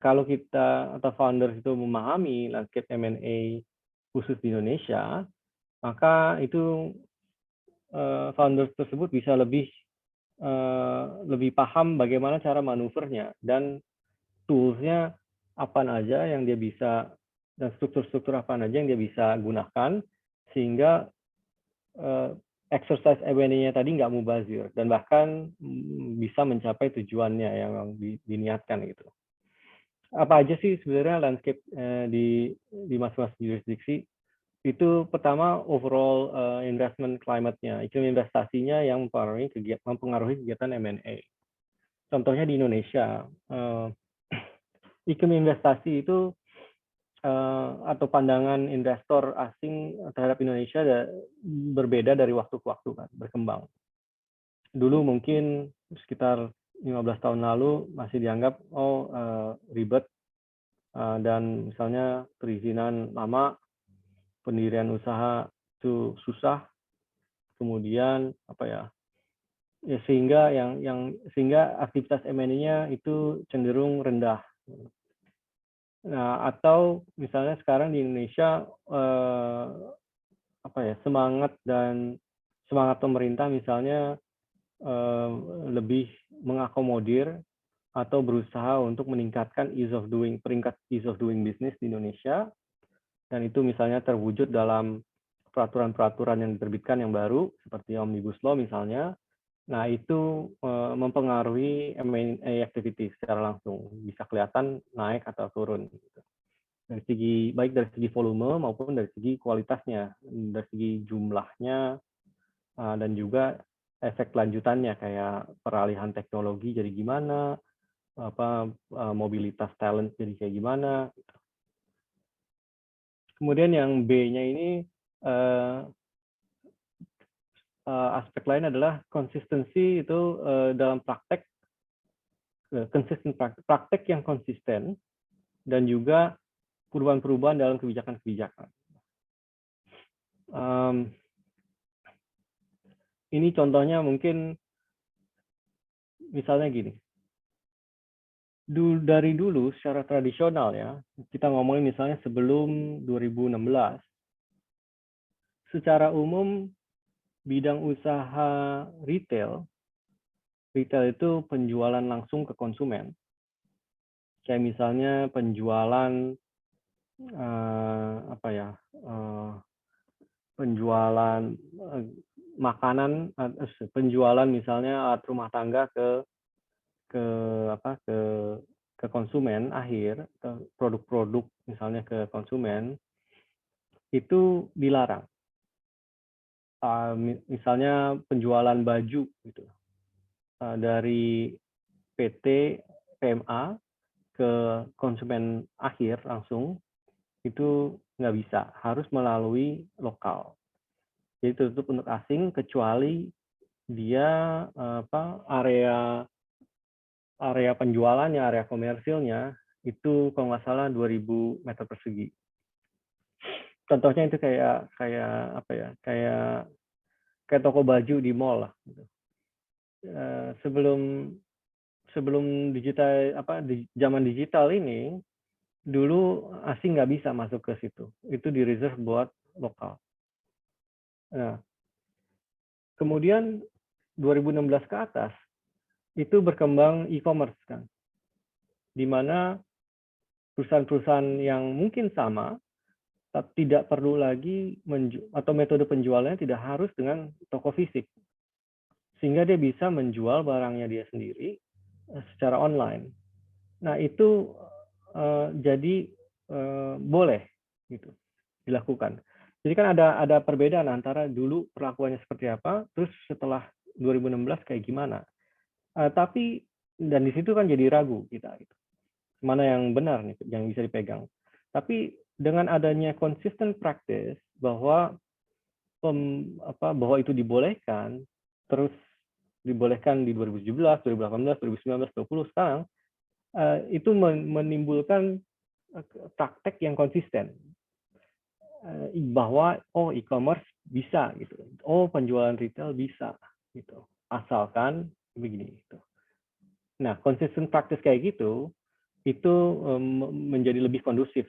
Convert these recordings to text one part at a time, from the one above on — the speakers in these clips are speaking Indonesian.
kalau kita atau founders itu memahami landscape M&A khusus di Indonesia, maka itu founders tersebut bisa lebih paham bagaimana cara manuvernya dan tools-nya apa aja yang dia bisa, dan struktur-struktur apa aja yang dia bisa gunakan sehingga exercise M&A-nya tadi nggak mubazir dan bahkan bisa mencapai tujuannya yang diniatkan gitu. Apa aja sih sebenarnya landscape di masing-masing jurisdiksi? Itu pertama overall investment climate-nya, iklim investasinya yang mempengaruhi kegiatan M&A. Contohnya di Indonesia, iklim investasi itu atau pandangan investor asing terhadap Indonesia berbeda dari waktu ke waktu kan, berkembang. Dulu mungkin sekitar 15 tahun lalu masih dianggap ribet dan misalnya perizinan lama, pendirian usaha itu susah, kemudian sehingga sehingga aktivitas M&A-nya itu cenderung rendah. Nah, atau misalnya sekarang di Indonesia semangat pemerintah misalnya lebih mengakomodir atau berusaha untuk meningkatkan peringkat ease of doing business di Indonesia, dan itu misalnya terwujud dalam peraturan-peraturan yang diterbitkan yang baru seperti Omnibus Law misalnya. Nah, itu mempengaruhi M&A activity secara langsung, bisa kelihatan naik atau turun. Baik dari segi volume maupun dari segi kualitasnya, dari segi jumlahnya, dan juga efek lanjutannya kayak peralihan teknologi jadi gimana, mobilitas talent jadi kayak gimana. Kemudian yang B-nya ini aspek lain adalah konsistensi itu dalam praktek yang konsisten dan juga perubahan-perubahan dalam kebijakan-kebijakan. Ini contohnya mungkin misalnya gini. Dari dulu secara tradisional ya, kita ngomongin misalnya sebelum 2016, secara umum bidang usaha retail itu penjualan langsung ke konsumen. Kayak misalnya penjualan penjualan makanan, penjualan misalnya alat rumah tangga ke konsumen akhir, produk-produk misalnya ke konsumen, itu dilarang. Misalnya penjualan baju gitu, dari PT PMA ke konsumen akhir langsung, itu nggak bisa, harus melalui lokal. Jadi tutup untuk asing kecuali dia area penjualannya, area komersilnya itu kalau nggak salah 2000 meter persegi. Contohnya itu kayak toko baju di mall lah. Gitu. Sebelum digital di zaman digital ini, dulu asing nggak bisa masuk ke situ. Itu di reserve buat lokal. Nah, kemudian 2016 ke atas itu berkembang e-commerce kan, di mana perusahaan-perusahaan yang mungkin sama tidak perlu lagi atau metode penjualannya tidak harus dengan toko fisik, sehingga dia bisa menjual barangnya dia sendiri secara online. Nah, itu jadi boleh gitu dilakukan. Jadi kan ada perbedaan antara dulu perlakuannya seperti apa, terus setelah 2016 kayak gimana. Tapi dan di situ kan jadi ragu kita gitu. Mana yang benar nih yang bisa dipegang. Tapi dengan adanya consistent practice bahwa bahwa itu dibolehkan, terus dibolehkan di 2017, 2018, 2019, 2020 sekarang, itu menimbulkan praktek yang konsisten bahwa e-commerce bisa gitu, penjualan retail bisa gitu, asalkan begini gitu. Nah, consistent practice kayak gitu itu menjadi lebih kondusif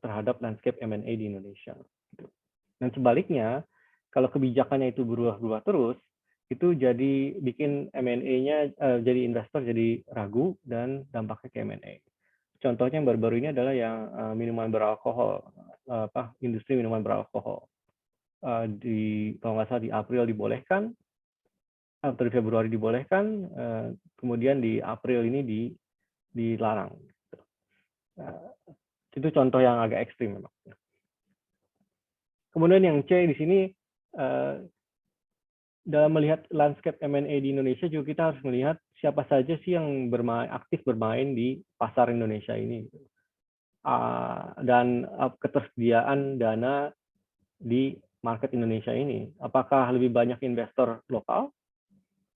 terhadap landscape M&A di Indonesia. Dan sebaliknya, kalau kebijakannya itu berubah-ubah terus, itu jadi bikin M&A-nya jadi investor jadi ragu dan dampaknya ke M&A. Contohnya yang baru-baru ini adalah yang minuman beralkohol, industri minuman beralkohol. Kalau nggak salah di April dibolehkan, atau di Februari dibolehkan, kemudian di April ini dilarang. Itu contoh yang agak ekstrim memang. Kemudian yang C di sini, dalam melihat landscape M&A di Indonesia juga kita harus melihat siapa saja sih yang aktif bermain di pasar Indonesia ini. Dan ketersediaan dana di market Indonesia ini. Apakah lebih banyak investor lokal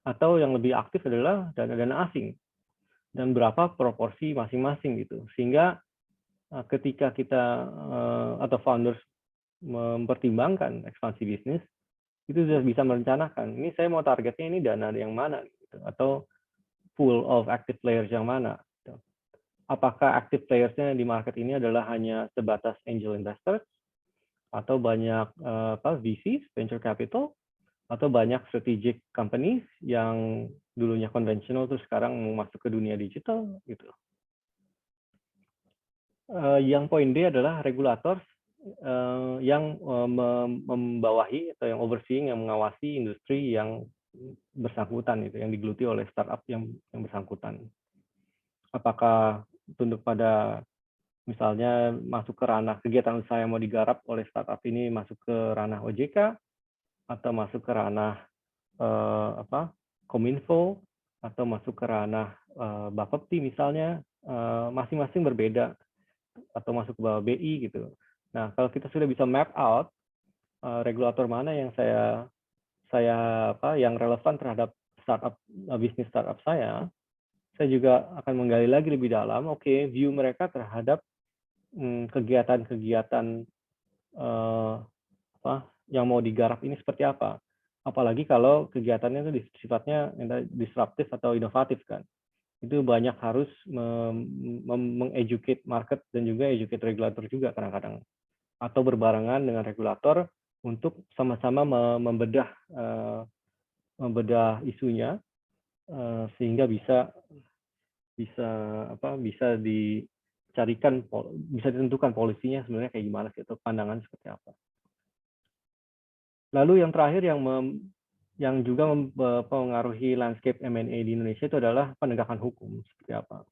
atau yang lebih aktif adalah dana-dana asing? Dan berapa proporsi masing-masing gitu. Sehingga ketika kita atau founders mempertimbangkan ekspansi bisnis, itu sudah bisa merencanakan, ini saya mau targetnya ini dana yang mana, gitu, atau pool of active players yang mana. Gitu. Apakah active players-nya di market ini adalah hanya sebatas angel investors, atau banyak VCs, venture capital, atau banyak strategic companies yang dulunya konvensional terus sekarang mau masuk ke dunia digital, gitu. Yang poin D adalah regulator yang membawahi atau yang overseeing, yang mengawasi industri yang bersangkutan itu, yang digeluti oleh startup yang bersangkutan. Apakah tunduk pada misalnya masuk ke ranah kegiatan usaha yang mau digarap oleh startup ini masuk ke ranah OJK atau masuk ke ranah Kominfo atau masuk ke ranah Bapepti misalnya, masing-masing berbeda, atau masuk ke bawah BI gitu. Nah, kalau kita sudah bisa map out regulator mana yang yang relevan terhadap bisnis startup saya juga akan menggali lagi lebih dalam, view mereka terhadap kegiatan-kegiatan yang mau digarap ini seperti apa. Apalagi kalau kegiatannya itu sifatnya disruptif atau inovatif kan. Itu banyak harus meng-educate market dan juga educate regulator juga kadang-kadang, atau berbarengan dengan regulator untuk sama-sama membedah isunya sehingga bisa dicarikan, bisa ditentukan polisinya sebenarnya kayak gimana sih, atau pandangan seperti apa. Lalu yang terakhir yang juga mempengaruhi landscape M&A di Indonesia itu adalah penegakan hukum seperti apa.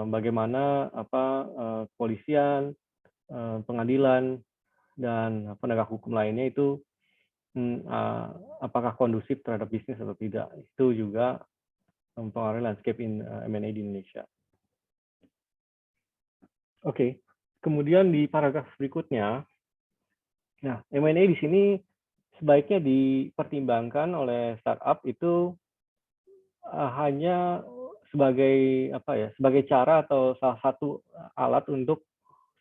Bagaimana kepolisian, pengadilan, dan penegak hukum lainnya itu apakah kondusif terhadap bisnis atau tidak. Itu juga mempengaruhi landscape M&A di Indonesia. Oke, kemudian di paragraf berikutnya, nah M&A di sini sebaiknya dipertimbangkan oleh startup itu hanya sebagai cara atau salah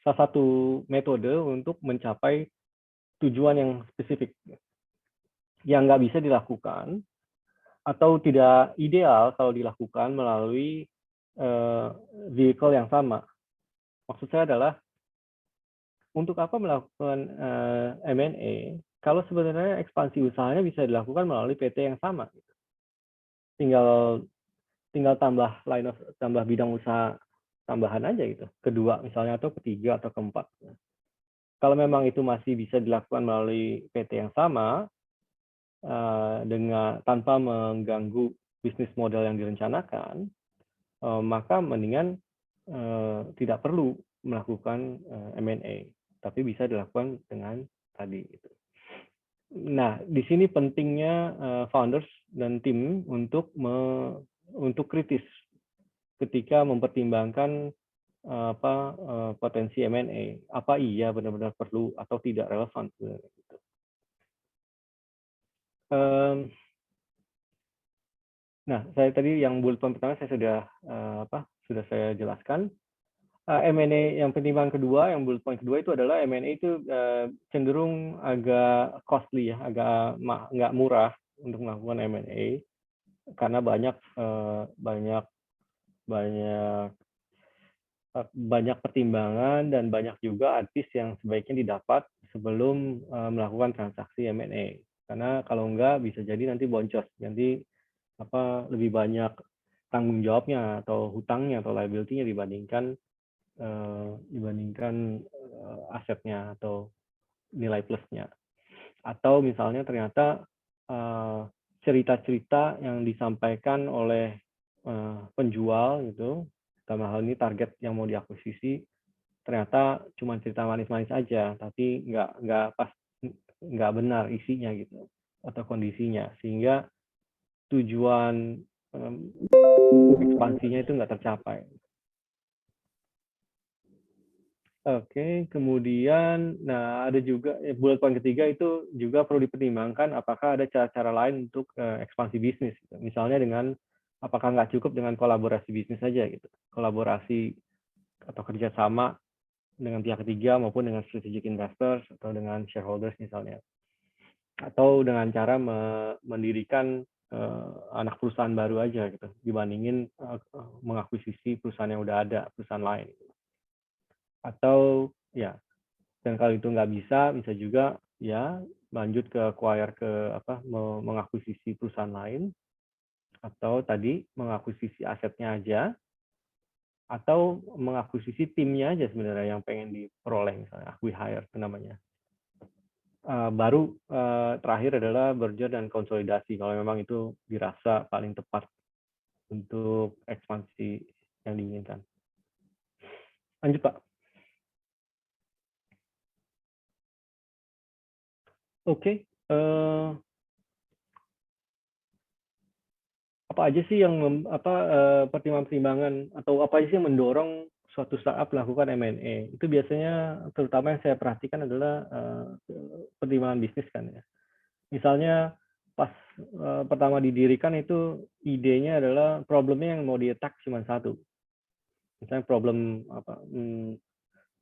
satu metode untuk mencapai tujuan yang spesifik yang nggak bisa dilakukan atau tidak ideal kalau dilakukan melalui vehicle yang sama. Maksud saya adalah untuk apa melakukan M&A kalau sebenarnya ekspansi usahanya bisa dilakukan melalui PT yang sama. Tinggal tambah bidang usaha tambahan aja gitu, kedua misalnya, atau ketiga atau keempat. Kalau memang itu masih bisa dilakukan melalui PT yang sama tanpa mengganggu bisnis model yang direncanakan, maka mendingan tidak perlu melakukan M&A, tapi bisa dilakukan dengan tadi. Nah, di sini pentingnya founders dan tim untuk kritis ketika mempertimbangkan potensi M&A, apa iya benar-benar perlu atau tidak relevan sebenarnya. Nah, saya tadi yang bullet point pertama saya sudah saya jelaskan. M&A yang pertimbangan kedua, yang bullet point kedua itu adalah M&A itu cenderung agak costly ya, agak nggak murah untuk melakukan M&A karena banyak banyak pertimbangan dan banyak juga artis yang sebaiknya didapat sebelum melakukan transaksi M&A. Karena kalau enggak bisa jadi nanti boncos, nanti lebih banyak tanggung jawabnya atau hutangnya atau liability-nya dibandingkan asetnya atau nilai plusnya. Atau misalnya ternyata cerita-cerita yang disampaikan oleh penjual gitu, dalam hal ini target yang mau diakuisisi, ternyata cuma cerita manis-manis aja, tapi nggak benar isinya gitu atau kondisinya, sehingga tujuan ekspansinya itu nggak tercapai. Oke, kemudian, nah ada juga bullet point ketiga itu juga perlu dipertimbangkan apakah ada cara-cara lain untuk ekspansi bisnis. Gitu. Misalnya dengan apakah nggak cukup dengan kolaborasi bisnis saja gitu, kolaborasi atau kerjasama dengan pihak ketiga maupun dengan strategic investors atau dengan shareholders misalnya, atau dengan cara mendirikan anak perusahaan baru aja gitu, dibandingin mengakuisisi perusahaan yang udah ada, perusahaan lain. Atau ya, dan kalau itu nggak bisa juga ya lanjut ke acquire mengakuisisi perusahaan lain, atau tadi mengakuisisi asetnya aja, atau mengakuisisi timnya aja sebenarnya yang pengen diperoleh, misalnya acquihire itu namanya. Baru terakhir adalah merger dan konsolidasi kalau memang itu dirasa paling tepat untuk ekspansi yang diinginkan. Lanjut Pak. Oke. Apa aja sih yang pertimbangan-pertimbangan atau apa aja sih yang mendorong suatu startup melakukan M&A? Itu biasanya terutama yang saya perhatikan adalah pertimbangan bisnis kan ya. Misalnya pas pertama didirikan itu idenya adalah problemnya yang mau di-attack cuma satu. Misalnya problem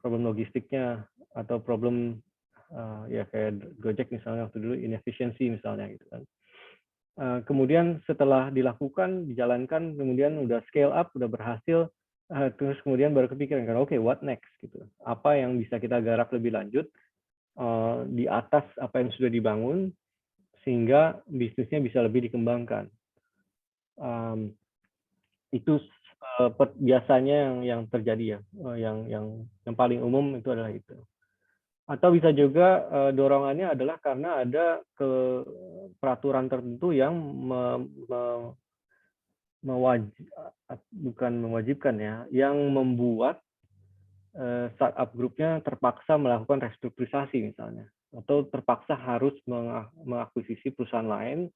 logistiknya atau problem ya kayak Gojek misalnya waktu dulu inefficiency misalnya gitu kan. Kemudian setelah dilakukan, dijalankan, kemudian udah scale up, udah berhasil, terus kemudian baru kepikiran kan, oke, what next gitu? Apa yang bisa kita garap lebih lanjut di atas apa yang sudah dibangun sehingga bisnisnya bisa lebih dikembangkan. Itu biasanya yang terjadi ya, yang paling umum itu adalah itu. Atau bisa juga dorongannya adalah karena ada peraturan tertentu yang bukan mewajibkan ya, yang membuat startup grupnya terpaksa melakukan restrukturisasi misalnya, atau terpaksa harus mengakuisisi perusahaan lain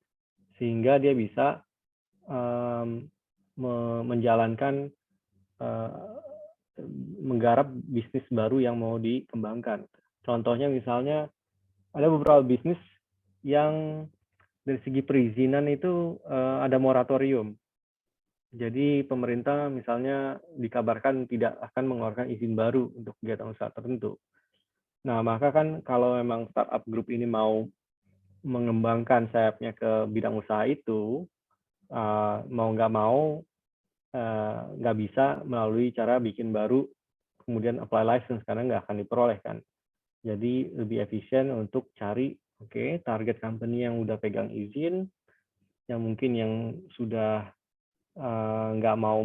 sehingga dia bisa menjalankan menggarap bisnis baru yang mau dikembangkan. Contohnya misalnya ada beberapa bisnis yang dari segi perizinan itu ada moratorium. Jadi pemerintah misalnya dikabarkan tidak akan mengeluarkan izin baru untuk kegiatan usaha tertentu. Nah, maka kan kalau memang startup group ini mau mengembangkan sayapnya ke bidang usaha itu, mau nggak mau nggak bisa melalui cara bikin baru, kemudian apply license karena nggak akan diperoleh kan. Jadi lebih efisien untuk cari target company yang udah pegang izin, yang mungkin yang sudah nggak mau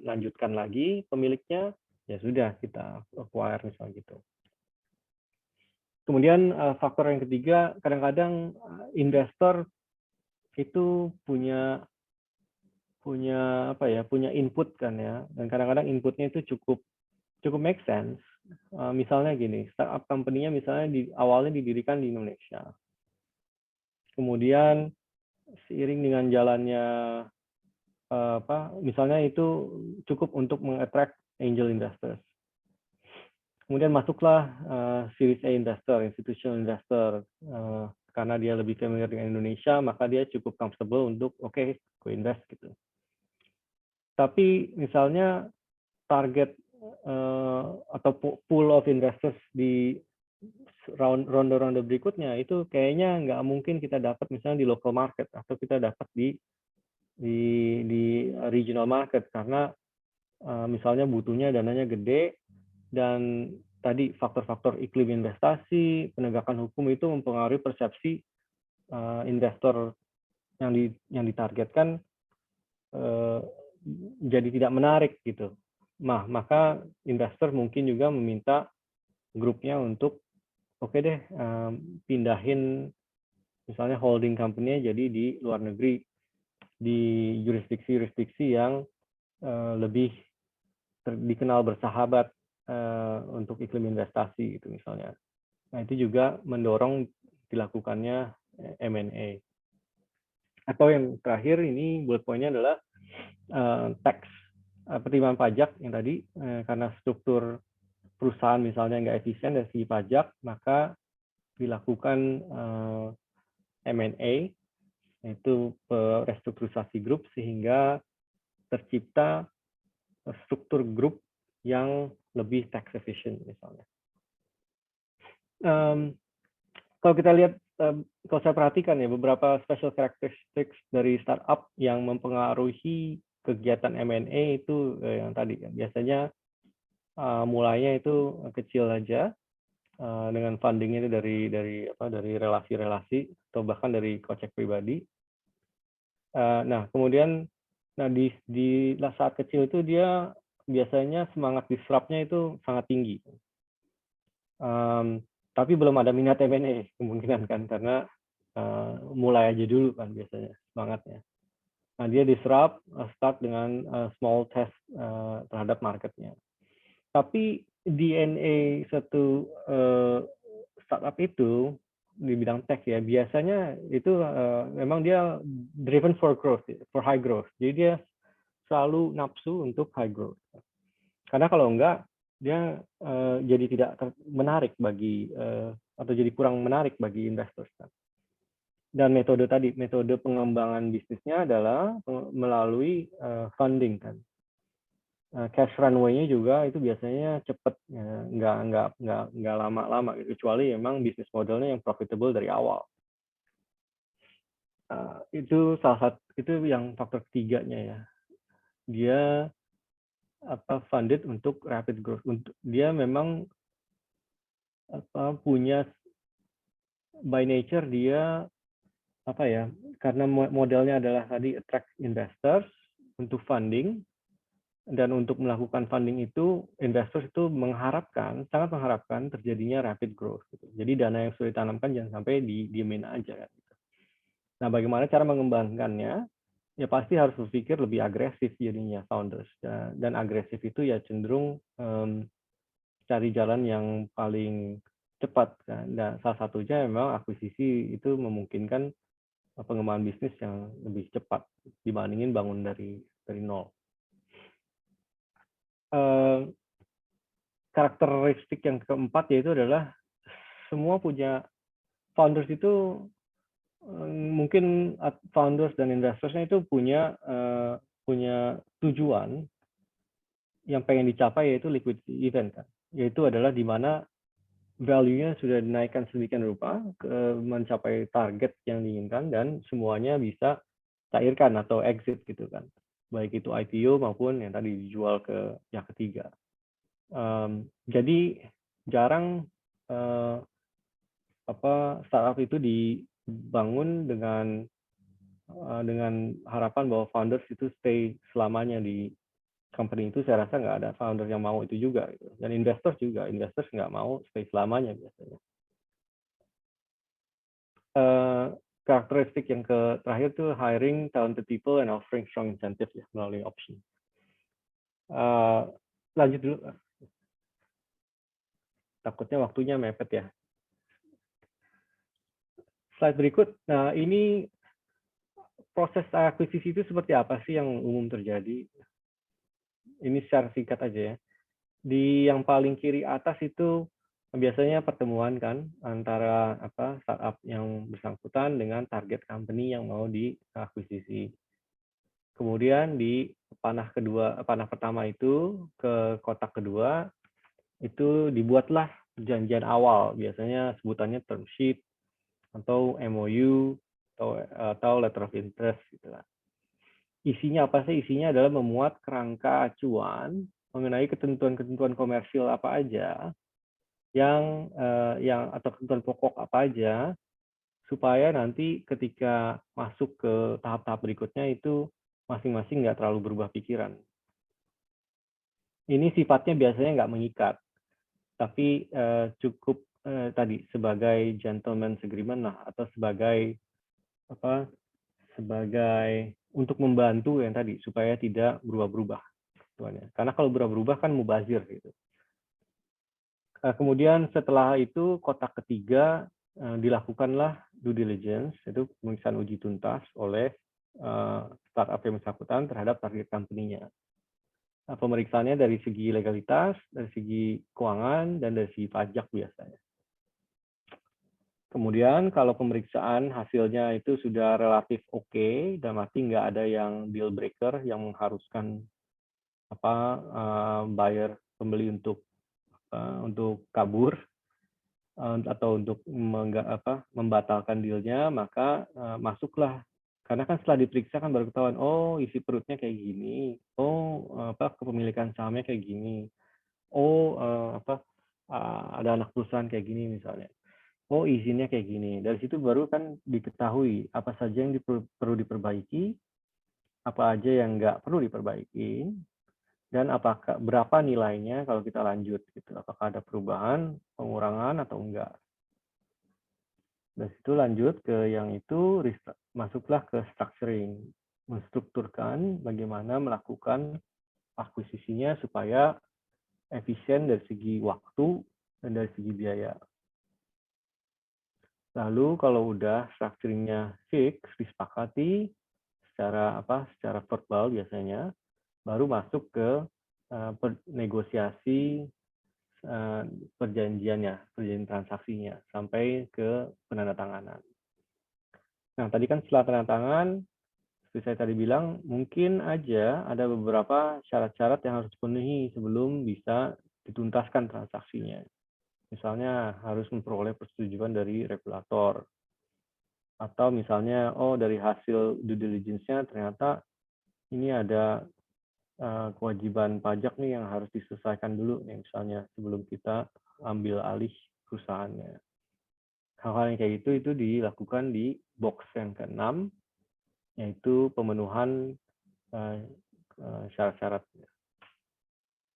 lanjutkan lagi pemiliknya, ya sudah kita acquire misalnya gitu. Kemudian faktor yang ketiga, kadang-kadang investor itu punya input kan ya, dan kadang-kadang inputnya itu cukup make sense. Misalnya gini, startup company-nya misalnya awalnya didirikan di Indonesia, kemudian seiring dengan jalannya misalnya itu cukup untuk mengattract angel investors. Kemudian masuklah Series A investor, institutional investor, karena dia lebih familiar dengan Indonesia, maka dia cukup comfortable untuk go invest gitu. Tapi misalnya target atau pool of investors di ronde-ronde berikutnya itu kayaknya nggak mungkin kita dapat misalnya di local market atau kita dapat di regional market, karena misalnya butuhnya dananya gede, dan tadi faktor-faktor iklim investasi, penegakan hukum itu mempengaruhi persepsi investor yang ditargetkan jadi tidak menarik gitu. Maka investor mungkin juga meminta grupnya untuk oke deh, pindahin misalnya holding company-nya jadi di luar negeri, di jurisdiksi-jurisdiksi yang lebih dikenal bersahabat untuk iklim investasi itu misalnya. Nah, itu juga mendorong dilakukannya M&A. Atau yang terakhir ini bullet point-nya adalah tax, pertimbangan pajak yang tadi, karena struktur perusahaan misalnya nggak efisien dari segi pajak, maka dilakukan M&A, yaitu restrukturisasi grup, sehingga tercipta struktur grup yang lebih tax efficient misalnya. Kalau kita lihat, kalau saya perhatikan ya, beberapa special characteristics dari startup yang mempengaruhi kegiatan M&A itu yang tadi kan, biasanya mulainya itu kecil aja, dengan fundingnya itu dari relasi-relasi atau bahkan dari kocek pribadi. Nah kemudian, di saat kecil itu dia biasanya semangat disrupt-nya itu sangat tinggi. Tapi belum ada minat M&A kemungkinan kan, karena mulai aja dulu kan biasanya semangatnya. Nah dia disrupt, start dengan small test terhadap marketnya. Tapi DNA satu startup itu di bidang tech ya, biasanya itu memang dia driven for growth, for high growth. Jadi dia selalu nafsu untuk high growth. Karena kalau enggak, dia jadi tidak menarik bagi atau jadi kurang menarik bagi investor. Dan metode pengembangan bisnisnya adalah melalui funding kan. Cash runway-nya juga itu biasanya cepat, nggak lama-lama, kecuali memang bisnis modelnya yang profitable dari awal. Itu salah satu, itu yang faktor ketiganya ya. Dia funded untuk rapid growth. Dia memang punya by nature dia karena modelnya adalah tadi attract investors untuk funding. Dan untuk melakukan funding itu, investors itu sangat mengharapkan terjadinya rapid growth. Gitu. Jadi dana yang sudah ditanamkan jangan sampai diemin aja. Gitu. Nah, bagaimana cara mengembangkannya? Ya pasti harus berpikir lebih agresif jadinya founders. Dan agresif itu ya cenderung cari jalan yang paling cepat. Kan? Dan salah satunya memang akuisisi itu memungkinkan pengembangan bisnis yang lebih cepat dibandingin bangun dari nol. Karakteristik yang keempat yaitu adalah semua punya founders itu mungkin founders dan investorsnya itu punya tujuan yang pengen dicapai, yaitu liquidity event kan, yaitu adalah di mana value-nya sudah dinaikkan sedemikian rupa mencapai target yang diinginkan dan semuanya bisa cairkan atau exit gitu kan, baik itu IPO maupun yang tadi dijual ke pihak ketiga. Jadi jarang startup itu dibangun dengan harapan bahwa founders itu stay selamanya di company itu. Saya rasa nggak ada founder yang mau itu juga gitu. Dan investors nggak mau stay selamanya biasanya. Karakteristik yang terakhir tuh hiring talented people and offering strong incentive ya melalui option. Lanjut dulu. Takutnya waktunya mepet ya. Slide berikut. Nah, ini proses akuisisi itu seperti apa sih yang umum terjadi? Ini secara singkat aja ya. Di yang paling kiri atas itu biasanya pertemuan kan antara startup yang bersangkutan dengan target company yang mau diakuisisi. Kemudian di panah pertama itu ke kotak kedua itu dibuatlah perjanjian awal, biasanya sebutannya term sheet atau MOU atau letter of interest gitu lah. Isinya apa sih? Isinya adalah memuat kerangka acuan mengenai ketentuan-ketentuan komersil apa aja yang atau ketentuan pokok apa aja, supaya nanti ketika masuk ke tahap-tahap berikutnya itu masing-masing nggak terlalu berubah pikiran. Ini sifatnya biasanya nggak mengikat, tapi cukup tadi sebagai gentleman's agreement lah, atau sebagai apa? Sebagai untuk membantu yang tadi supaya tidak berubah-berubah. Karena kalau berubah-berubah kan mubazir gitu. Kemudian setelah itu kotak ketiga dilakukanlah due diligence, itu pemeriksaan uji tuntas oleh startup yang bersangkutan terhadap target company-nya. Pemeriksaannya dari segi legalitas, dari segi keuangan, dan dari segi pajak biasanya. Kemudian kalau pemeriksaan hasilnya itu sudah relatif oke, dan arti nggak ada yang deal breaker yang mengharuskan buyer pembeli untuk kabur atau untuk membatalkan dealnya, maka masuklah. Karena kan setelah diperiksa kan baru ketahuan, oh isi perutnya kayak gini, oh kepemilikan sahamnya kayak gini, oh ada anak perusahaan kayak gini misalnya. Oh, izinnya kayak gini. Dari situ baru kan diketahui apa saja yang perlu diperbaiki, apa aja yang nggak perlu diperbaiki, dan apakah berapa nilainya kalau kita lanjut gitu. Apakah ada perubahan, pengurangan atau enggak. Dari situ lanjut ke yang itu, masuklah ke structuring, menstrukturkan bagaimana melakukan akuisisinya supaya efisien dari segi waktu dan dari segi biaya. Lalu kalau udah structuring-nya fix, disepakati secara verbal biasanya, baru masuk ke negosiasi perjanjian transaksinya sampai ke penandatanganan. Nah, tadi kan setelah penandatangan, seperti saya tadi bilang, mungkin aja ada beberapa syarat-syarat yang harus dipenuhi sebelum bisa dituntaskan transaksinya. Misalnya harus memperoleh persetujuan dari regulator. Atau misalnya, dari hasil due diligence-nya ternyata ini ada kewajiban pajak nih yang harus diselesaikan dulu nih, misalnya sebelum kita ambil alih perusahaannya. Hal-hal yang kayak itu dilakukan di box yang ke-6, yaitu pemenuhan syarat-syarat.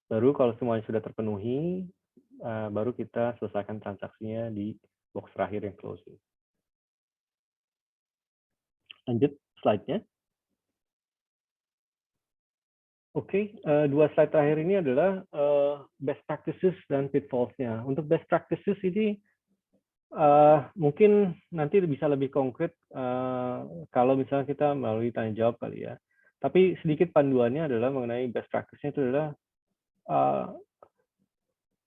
Baru kalau semuanya sudah terpenuhi, baru kita selesaikan transaksinya di box terakhir yang closing. Lanjut slide-nya. Oke, 2 slide terakhir ini adalah best practices dan pitfalls-nya. Untuk best practices ini mungkin nanti bisa lebih konkret kalau misalnya kita melalui tanya jawab kali ya. Tapi sedikit panduannya adalah mengenai best practice-nya itu adalah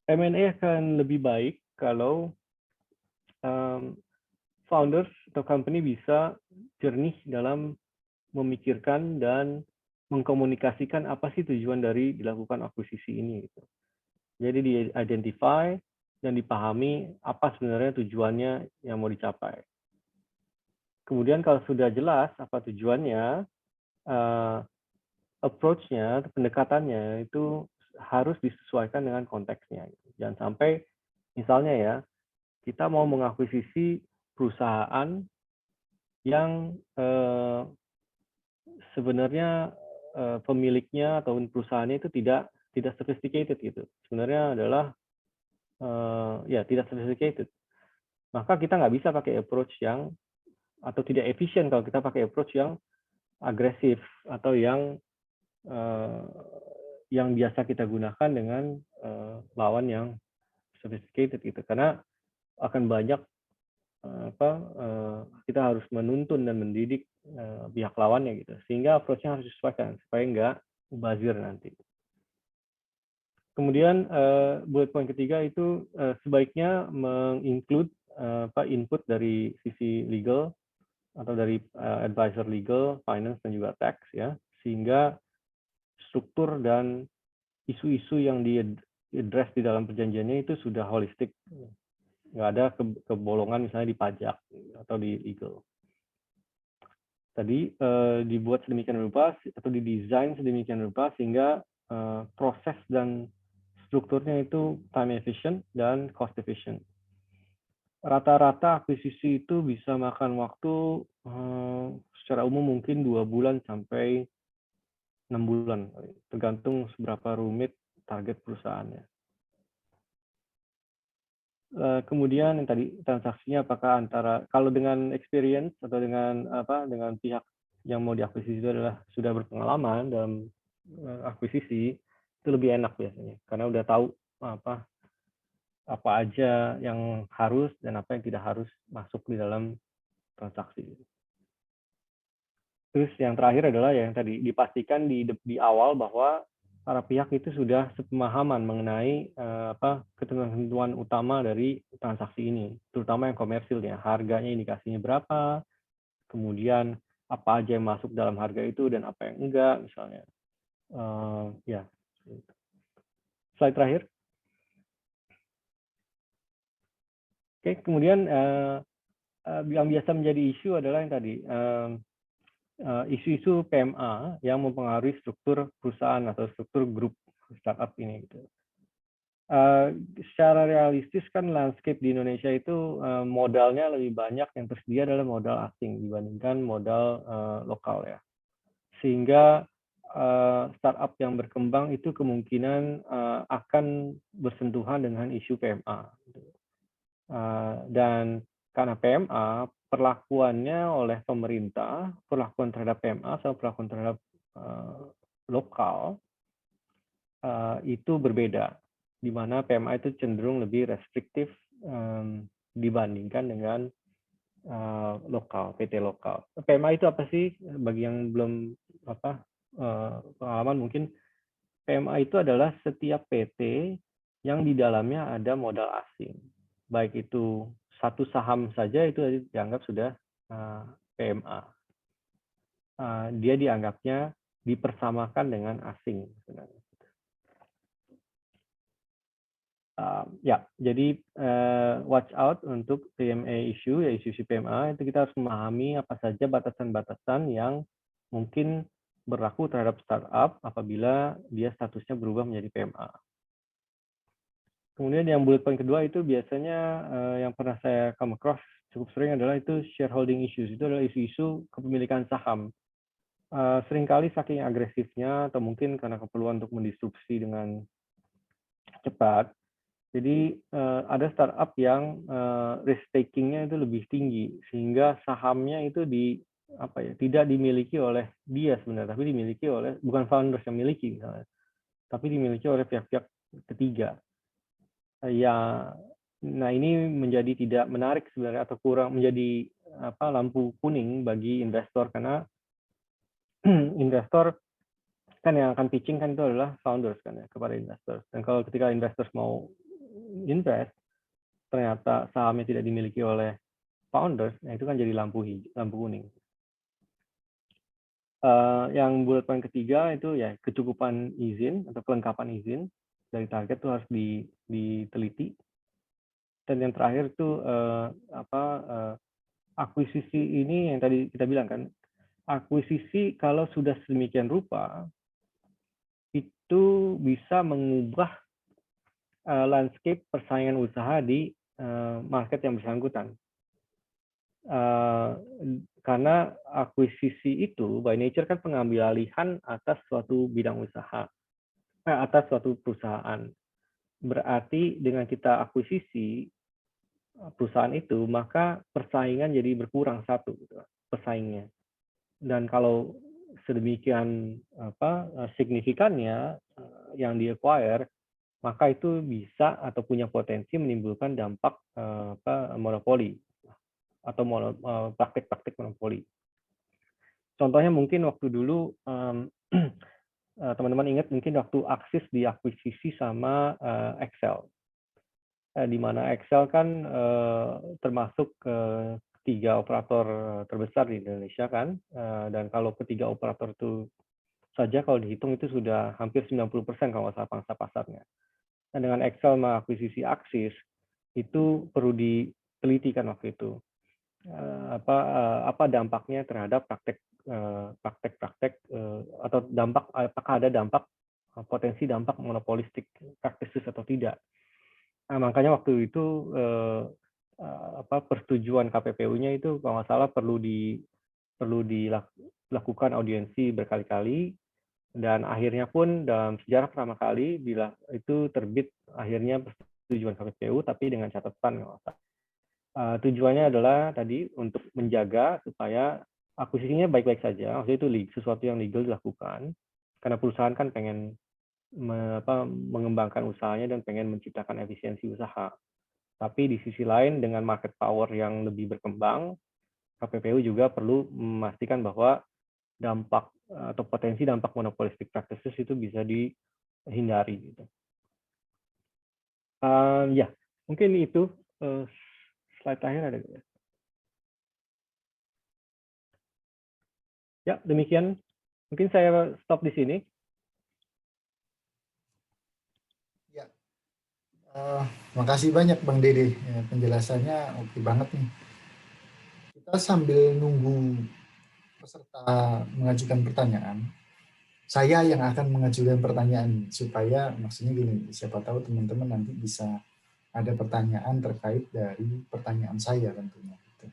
M&A akan lebih baik kalau founders atau company bisa jernih dalam memikirkan dan mengkomunikasikan apa sih tujuan dari dilakukan akuisisi ini. Gitu. Jadi di-identify dan dipahami apa sebenarnya tujuannya yang mau dicapai. Kemudian kalau sudah jelas apa tujuannya, approach-nya, pendekatannya itu harus disesuaikan dengan konteksnya. Jangan sampai misalnya ya, kita mau mengakuisisi perusahaan yang sebenarnya pemiliknya atau perusahaannya itu tidak sophisticated gitu. Sebenarnya adalah tidak sophisticated. Maka kita nggak bisa pakai approach yang atau tidak efisien kalau kita pakai approach yang agresif atau yang biasa kita gunakan dengan lawan yang sophisticated gitu. Karena akan banyak kita harus menuntun dan mendidik pihak lawannya gitu. Sehingga approach-nya harus disesuaikan supaya nggak mubazir nanti. Kemudian bullet point ketiga itu sebaiknya menginclude input dari sisi legal atau dari advisor legal, finance dan juga tax ya, sehingga struktur dan isu-isu yang di-address di dalam perjanjiannya itu sudah holistik, nggak ada kebolongan misalnya di pajak atau di legal. tadi dibuat sedemikian rupa atau didesain sedemikian rupa sehingga proses dan strukturnya itu time efficient dan cost efficient. Rata-rata akuisisi itu bisa makan waktu secara umum mungkin 2 bulan sampai 6 bulan, tergantung seberapa rumit target perusahaannya. Kemudian yang tadi transaksinya apakah antara, kalau dengan experience atau dengan pihak yang mau diakuisisi itu adalah sudah berpengalaman dalam akuisisi, itu lebih enak biasanya karena udah tahu apa aja yang harus dan apa yang tidak harus masuk di dalam transaksi. Terus yang terakhir adalah yang tadi dipastikan di awal bahwa para pihak itu sudah sepemahaman mengenai ketentuan utama dari transaksi ini, terutama yang komersil ya, harganya indikasinya berapa, kemudian apa aja yang masuk dalam harga itu dan apa yang enggak misalnya. Ya. Slide terakhir. Oke, kemudian yang biasa menjadi isu adalah yang tadi isu-isu PMA yang mempengaruhi struktur perusahaan atau struktur grup startup ini. Gitu. Secara realistis kan landscape di Indonesia itu modalnya lebih banyak yang tersedia adalah modal asing dibandingkan modal lokal ya. Sehingga startup yang berkembang itu kemungkinan akan bersentuhan dengan isu PMA. Dan karena PMA, perlakuannya oleh pemerintah, perlakuan terhadap PMA sama perlakuan terhadap lokal itu berbeda, di mana PMA itu cenderung lebih restriktif dibandingkan dengan lokal, PT lokal. PMA itu apa sih? Bagi yang belum pengalaman mungkin, PMA itu adalah setiap PT yang di dalamnya ada modal asing. Baik itu satu saham saja itu dianggap sudah PMA. Dia dianggapnya dipersamakan dengan asing. Ya, jadi watch out untuk PMA issue, ya isu PMA, itu kita harus memahami apa saja batasan-batasan yang mungkin berlaku terhadap startup apabila dia statusnya berubah menjadi PMA. Kemudian yang bullet point kedua itu biasanya yang pernah saya come across cukup sering adalah itu shareholding issues. Itu adalah isu-isu kepemilikan saham. Seringkali saking agresifnya atau mungkin karena keperluan untuk mendistribusi dengan cepat, jadi ada startup yang risk taking-nya itu lebih tinggi sehingga sahamnya itu tidak dimiliki oleh dia sebenarnya, tapi dimiliki oleh bukan founders yang miliki misalnya, tapi dimiliki oleh pihak-pihak ketiga. Nah ini menjadi tidak menarik sebenarnya atau kurang menjadi lampu kuning bagi investor karena investor kan yang akan pitching kan itu adalah founders kan ya kepada investor. Dan kalau ketika investors mau invest ternyata sahamnya tidak dimiliki oleh founders, nah itu kan jadi lampu kuning. Yang bullet point ketiga itu ya kecukupan izin atau kelengkapan izin dari target itu harus diteliti. Dan yang terakhir itu akuisisi ini yang tadi kita bilang kan, akuisisi kalau sudah sedemikian rupa itu bisa mengubah landscape persaingan usaha di market yang bersangkutan. Karena akuisisi itu by nature kan pengambil alihan atas suatu bidang usaha, atas suatu perusahaan. Berarti dengan kita akuisisi perusahaan itu, maka persaingan jadi berkurang satu pesaingnya. Dan kalau sedemikian signifikannya yang di-acquire, maka itu bisa atau punya potensi menimbulkan dampak monopoli atau praktik-praktik monopoli. Contohnya mungkin waktu dulu teman-teman ingat mungkin waktu Axis diakuisisi sama Excel, di mana Excel kan termasuk ketiga operator terbesar di Indonesia kan, dan kalau ketiga operator itu saja kalau dihitung itu sudah hampir 90% kalau nggak salah pangsa pasarnya. Dan dengan Excel mengakuisisi Axis itu perlu diteliti kan waktu itu. apa dampaknya terhadap praktek atau dampak, apakah ada potensi dampak monopolistik practices atau tidak. Nah, makanya waktu itu persetujuan KPPU-nya itu kalau nggak salah perlu dilakukan audiensi berkali-kali, dan akhirnya pun dalam sejarah pertama kali itu terbit akhirnya persetujuan KPPU, tapi dengan catatan tujuannya adalah tadi untuk menjaga supaya akuisisinya baik-baik saja, maksudnya itu sesuatu yang legal dilakukan, karena perusahaan kan pengen mengembangkan usahanya dan pengen menciptakan efisiensi usaha. Tapi di sisi lain dengan market power yang lebih berkembang, KPPU juga perlu memastikan bahwa dampak atau potensi dampak monopolistic practices itu bisa dihindari. Gitu. Ya, mungkin itu slide terakhir ada. Ya, demikian. Mungkin saya stop di sini. Ya, makasih banyak Bang Dede. Ya, penjelasannya oke banget nih. Kita sambil nunggu peserta mengajukan pertanyaan, saya yang akan mengajukan pertanyaan supaya maksudnya gini, siapa tahu teman-teman nanti bisa ada pertanyaan terkait dari pertanyaan saya tentunya gitu.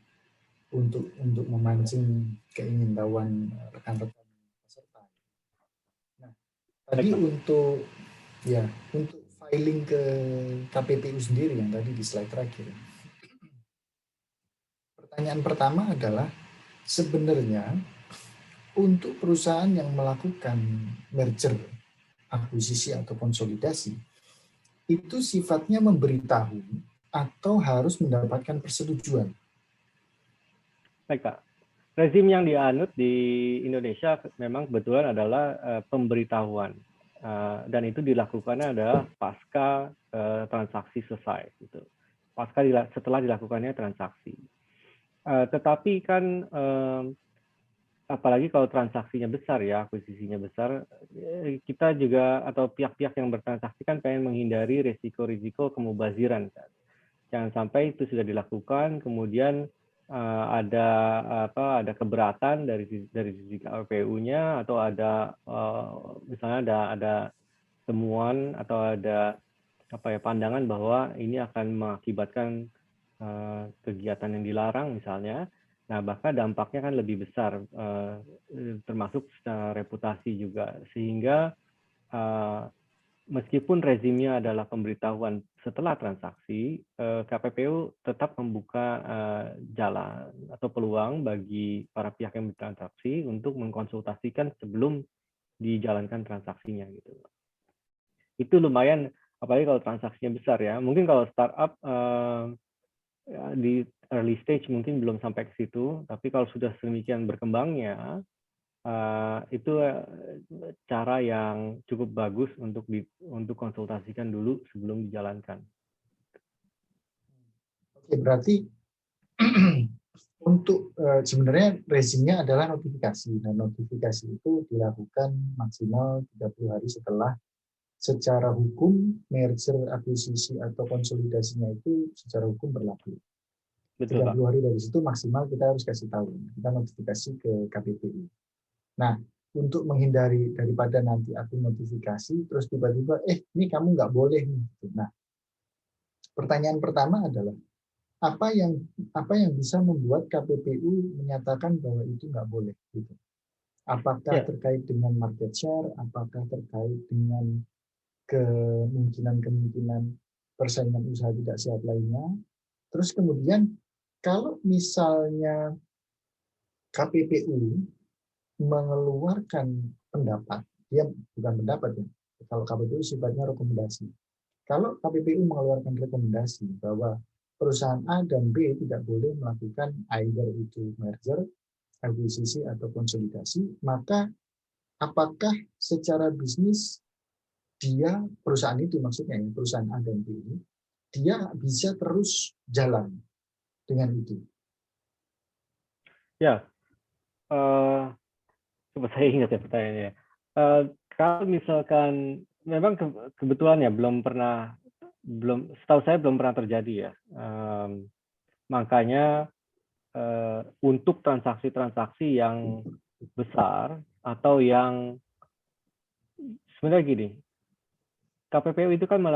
Untuk memancing keingintahuan rekan-rekan peserta. Nah, tadi untuk filing ke KPPU sendiri yang tadi di slide terakhir. Pertanyaan pertama adalah sebenarnya untuk perusahaan yang melakukan merger, akuisisi atau konsolidasi, itu sifatnya memberitahu atau harus mendapatkan persetujuan. Baik, Pak. Rezim yang dianut di Indonesia memang kebetulan adalah pemberitahuan. Dan itu dilakukannya adalah pasca transaksi selesai. Gitu. Setelah dilakukannya transaksi. Tetapi kan apalagi kalau transaksinya besar ya, akuisisinya besar, kita juga atau pihak-pihak yang bertransaksi kan pengen menghindari risiko-risiko kemubaziran. Kan. Jangan sampai itu sudah dilakukan, kemudian ada keberatan dari sisi KPPU-nya atau ada misalnya ada temuan atau ada pandangan bahwa ini akan mengakibatkan kegiatan yang dilarang misalnya. Nah, bahkan dampaknya kan lebih besar, termasuk secara reputasi juga. Sehingga meskipun rezimnya adalah pemberitahuan setelah transaksi, KPPU tetap membuka jalan atau peluang bagi para pihak yang bertransaksi untuk mengkonsultasikan sebelum dijalankan transaksinya. Gitu. Itu lumayan, apalagi kalau transaksinya besar ya. Mungkin kalau startup di early stage mungkin belum sampai ke situ, tapi kalau sudah sedemikian berkembangnya, itu cara yang cukup bagus untuk konsultasikan dulu sebelum dijalankan. Oke, berarti untuk sebenarnya rezimnya adalah notifikasi. Dan notifikasi itu dilakukan maksimal 30 hari setelah secara hukum merger, akuisisi atau konsolidasinya itu secara hukum berlaku. Betul, 30 hari dari situ maksimal kita harus kasih tahu. Kita notifikasi ke KPPU. Nah, untuk menghindari daripada nanti aku notifikasi, terus tiba-tiba, ini kamu nggak boleh nih. Nah, pertanyaan pertama adalah, apa yang bisa membuat KPPU menyatakan bahwa itu nggak boleh? Gitu. Apakah terkait dengan market share? Apakah terkait dengan kemungkinan persaingan usaha tidak sehat lainnya? Terus kemudian, kalau misalnya KPPU mengeluarkan pendapat, dia bukan pendapat ya, kalau KPPU sifatnya rekomendasi. Kalau KPPU mengeluarkan rekomendasi bahwa perusahaan A dan B tidak boleh melakukan either itu merger, akuisisi atau konsolidasi, maka apakah secara bisnis perusahaan itu maksudnya perusahaan A dan B ini, dia bisa terus jalan dengan itu? Ya, coba saya ingat ya pertanyaannya. Kalau misalkan memang kebetulan ya setahu saya belum pernah terjadi ya. Makanya untuk transaksi-transaksi yang besar atau yang sebenarnya gini, KPPU itu kan